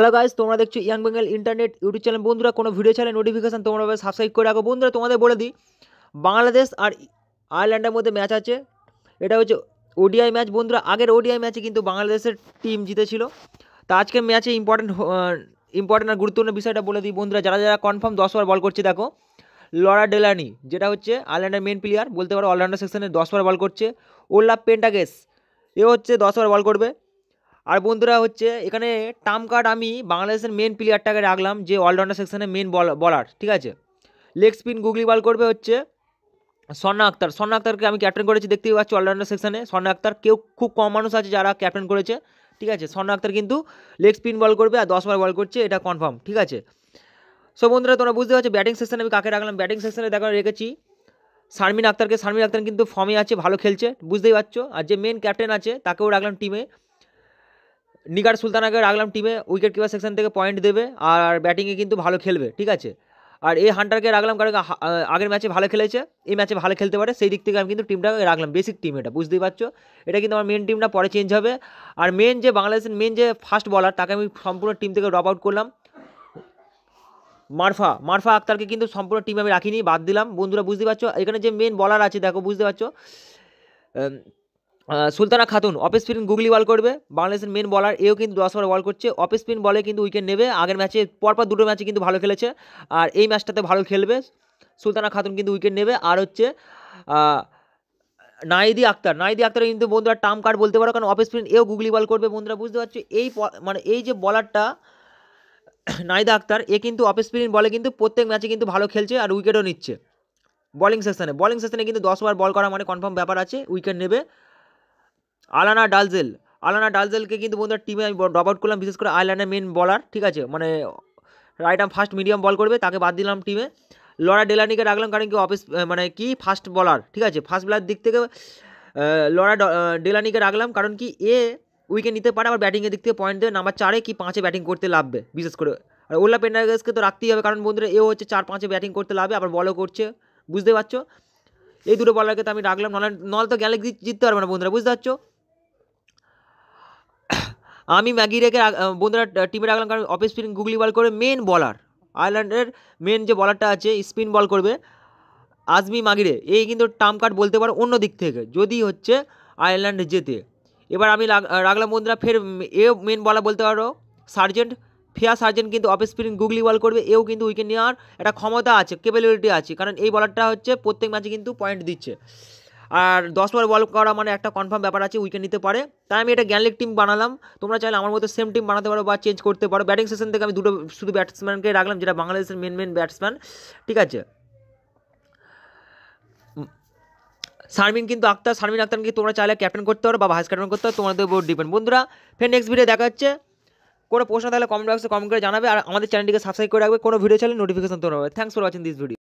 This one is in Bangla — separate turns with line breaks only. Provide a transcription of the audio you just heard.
হ্যালো গাইস, তোমরা দেখছো young Bengal internet YouTube channel. বন্ধুরা, কোনো ভিডিও চ্যানেল নোটিফিকেশন তোমরা সাবস্ক্রাইব করে রাখো। বন্ধুরা, তোমাদের বলে দিই, বাংলাদেশ আর আয়ারল্যান্ডের মধ্যে ম্যাচ আছে। এটা হচ্ছে ওডিআই ম্যাচ। বন্ধুরা, আগের ওডিআই ম্যাচে কিন্তু বাংলাদেশের টিম জিতেছিল। তা আজকের ম্যাচে ইম্পর্টেন্ট আর গুরুত্বপূর্ণ বিষয়টা বলে দিই। বন্ধুরা, যারা যারা কনফার্ম 10 ওভার বল করছে, দেখো লরা ডেলানি, যেটা হচ্ছে আয়ারল্যান্ডের মেন প্লেয়ার, বলতে পারো অলরাউন্ডার সেকশনে 10 ওভার বল করছে। ওল্লা পেন্টাগেস, এ হচ্ছে 10 ওভার বল করবে। আর বন্ধুরা হচ্ছে এখানে টার্ম কার্ড আমি বাংলাদেশের মেন প্লেয়ারটাকে রাখলাম, যে অলরাউন্ডার সেকশনে মেন বলার, ঠিক আছে। লেগ স্পিন গুগলি বল করবে হচ্ছে সন্না আক্তার। সন্না আক্তারকে আমি ক্যাপ্টেন করেছি, দেখতেই পাচ্ছি অলরাউন্ডার সেকশনে সন্না আক্তার। খুব কম মানুষ আছে যারা ক্যাপ্টেন করেছে, ঠিক আছে। সন্না আক্তার কিন্তু লেগ স্পিন বল করবে আর 10 ওভার বল করছে, এটা কনফার্ম, ঠিক আছে। সো বন্ধুরা, তোমরা বুঝতে পারছো ব্যাটিং সেকশনে আমি কাকে রাখলাম। ব্যাটিং সেকশনে দেখো রেখেছি শারমিন আক্তারকে। শারমিন আক্তার কিন্তু ফর্মে আছে, ভালো খেলছে, বুঝতেই পারছো। আর যে মেন ক্যাপ্টেন আছে তাকেও রাখলাম টিমে, নিগার সুলতানাকে রাখলাম টিমে। উইকেট কিপার সেকশন থেকে পয়েন্ট দেবে আর ব্যাটিংয়ে কিন্তু ভালো খেলবে, ঠিক আছে। আর এই হান্টারকে রাখলাম কারণ আগের ম্যাচে ভালো খেলেছে, এই ম্যাচে ভালো খেলতে পারে, সেই দিক থেকে আমি কিন্তু টিমটাকে রাখলাম। বেসিক টিম এটা, বুঝতেই পারছো। এটা কিন্তু আমার মেন টিমটা পরে চেঞ্জ হবে। আর মেন যে বাংলাদেশের মেন যে ফাস্ট বলার, তাকে আমি সম্পূর্ণ টিম থেকে ড্রপ আউট করলাম। মারফা আক্তারকে কিন্তু সম্পূর্ণ টিমে আমি রাখিনি, বাদ দিলাম। বন্ধুরা, বুঝতে পারছো এখানে যে মেন বলার আছে, দেখো বুঝতে পারছো সুলতানা খাতুন অফ স্পিন গুগলি বল করবে, বাংলাদেশের মেন বলার। এও কিন্তু 10 ওভার বল করছে, অফ স্পিন বলে কিন্তু উইকেট নেবে। আগের ম্যাচে পরপর দুটো ম্যাচে কিন্তু ভালো খেলেছে, আর এই ম্যাচটাতে ভালো খেলবে। সুলতানা খাতুন কিন্তু উইকেট নেবে। আর হচ্ছে নাইদি আক্তার কিন্তু বন্ধুরা টার্ম কার্ড বলতে পারো, কারণ অফ স্পিন এও গুগলি বল করবে। বন্ধুরা, বুঝতে পারছো মানে এই যে বলারটা নাইদা আক্তার, এ কিন্তু অফ স্পিন বলে কিন্তু প্রত্যেক ম্যাচে কিন্তু ভালো খেলছে আর উইকেটও নিচ্ছে। বোলিং সেকশনে কিন্তু 10 ওভার বল করা মানে কনফার্ম ব্যাপার আছে, উইকেট নেবে। আলানা ডালজেলকে কিন্তু বন্ধুরা টিমে আমি ড্রপ আউট করলাম, বিশেষ করে আয়ারল্যান্ডের মেন বলার, ঠিক আছে। মানে রাইট আর্ম ফাস্ট মিডিয়াম বল করবে, তাকে বাদ দিলাম টিমে। লরা ডেলানিকে রাখলাম কারণ কি মানে কি ফাস্ট বলার, ঠিক আছে। ফাস্ট বলার দিক থেকে লরা ডেলানিকে রাখলাম কারণ কি এ উইকেট নিতে পারে, আবার ব্যাটিংয়ের দিক থেকে পয়েন্ট দেবে। নাম্বার 4 কি 5 ব্যাটিং করতে লাভবে, বিশেষ করে। আর ওল্লা পেন্ডাগেসকে তো রাখতেই হবে, কারণ বন্ধুরা এও হচ্ছে 4-5 ব্যাটিং করতে লাভবে, আবার বলও করছে, বুঝতে পারছো। এই দুটো বলারকে তো আমি রাখলাম, নল তো গেলে জিততে পারবে না বন্ধুরা, বুঝতে পারছো। আমি ম্যাগিরেকে বন্ধুরা টিমে রাখলাম কারণ অফ স্পিন গুগলি বল করে মেন বলার। আয়ারল্যান্ডের মেন যে বলারটা আছে স্পিন বল করবে আজমি মাগিরে। এই কিন্তু টার্ম কার্ড বলতে পারো অন্য দিক থেকে, যদি হচ্ছে আয়ারল্যান্ড জেতে। এবার আমি রাখলাম বন্ধুরা ফের এ মেন বলার বলতে পারো সার্জেন্ট কিন্তু অফ স্পিন গুগলি বল করবে। এও কিন্তু উইকেট নেওয়ার একটা ক্ষমতা আছে, ক্যাপাবিলিটি আছে, কারণ এই বলারটা হচ্ছে প্রত্যেক ম্যাচে কিন্তু পয়েন্ট দিচ্ছে। আর 10 ওভার বল করা মানে একটা কনফার্ম ব্যাপার আছে, উইকেট নিতে পারে। তাই আমি এটা গ্যানলিক টিম বানালাম। তোমরা চাইলে আমার মতো সেম টিম বানাতে পারো বা চেঞ্জ করতে পারো। ব্যাটিং সেশন থেকে আমি দুটো শুধু ব্যাটসম্যানকে রাখলাম, যেটা বাংলাদেশের মেন ব্যাটসম্যান, ঠিক আছে। শারমিন আক্তারকে তোমরা চাইলে ক্যাপ্টেন করতে পারো বা ভাইস ক্যাপ্টেন করতে পারো, তোমাদের উপর ডিপেন্ড। বন্ধুরা, ফের নেক্সট ভিডিও দেখা হচ্ছে। কোনো প্রশ্ন তাহলে কমেন্ট বক্সে কমেন্ট করে জানাবে, আর আমাদের চ্যানেলটিকে সাবস্ক্রাইব করে রাখবে। কোনো ভিডিও চাইলে নোটিফিকেশন তোমরা পাবে। Thanks for watching this video.